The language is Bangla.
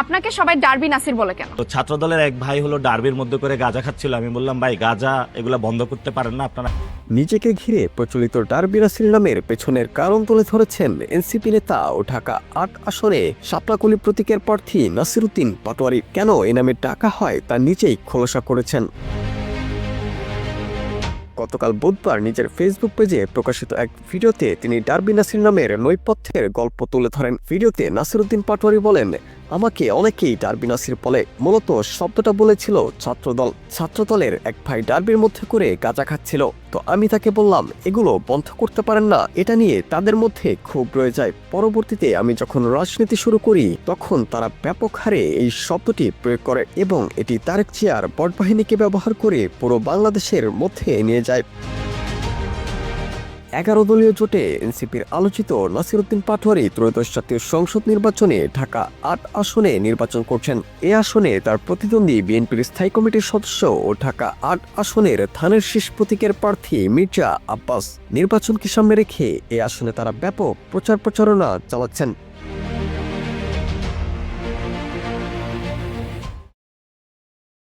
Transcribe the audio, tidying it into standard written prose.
আপনাকে সবাই ডার্বি নাসির বলে কেন? তো ছাত্র দলের এক ভাই হলো ডার্বির মধ্যে করে গাঁজা খাচ্ছিল। আমি বললাম, ভাই গাঁজা এগুলা বন্ধ করতে পারেন না আপনারা? নিজেকে ঘিরে প্রচলিত ডার্বি নাসির নামের পেছনের কারণ তুলে ধরেছেন এনসিপি নেতা ও ঢাকা ৮ আসনে শাপলাকলি প্রতীকের প্রার্থী নাসিরউদ্দিন পাটোয়ারি। কেন এ নামে ডাকা হয় তা নিজেই খোলাসা করেছেন। গতকাল বুধবার নিজের ফেসবুক পেজে প্রকাশিত এক ভিডিওতে তিনি ডার্বি নাসির নামের নৈপথ্যের গল্প তুলে ধরেন। ভিডিওতে নাসিরউদ্দিন পাটোয়ারি বলেন, আমাকে অনেকেই ডার্বি নাসির বলে। মূলত শব্দটা বলেছিল ছাত্রদল। ছাত্রদলের এক ভাই ডার্বির মধ্যে করে গাঁজা খাচ্ছিল, তো আমি তাকে বললাম এগুলো বন্ধ করতে পারেন না। এটা নিয়ে তাদের মধ্যে ক্ষোভ রয়ে যায়। পরবর্তীতে আমি যখন রাজনীতি শুরু করি তখন তারা ব্যাপক হারে এই শব্দটি প্রয়োগ করে এবং এটি তারেক জিয়ার বটবাহিনীকে ব্যবহার করে পুরো বাংলাদেশের মধ্যে নিয়ে যায়। 11 দলীয় জোটে এনসিপির আলোচিত নাসিরউদ্দিন পাটোয়ারি ত্রয়োদশ জাতীয় সংসদ নির্বাচনে ঢাকা ৮ আসনে নির্বাচন করছেন। এ আসনে তার প্রতিদ্বন্দ্বী বিএনপির স্থায়ী কমিটির সদস্য ও ঢাকা ৮ আসনের ধানের শীষ প্রতীকের প্রার্থী মির্জা আব্বাস। নির্বাচনকে সামনে রেখে এ আসনে তারা ব্যাপক প্রচার প্রচারণা চালাচ্ছেন।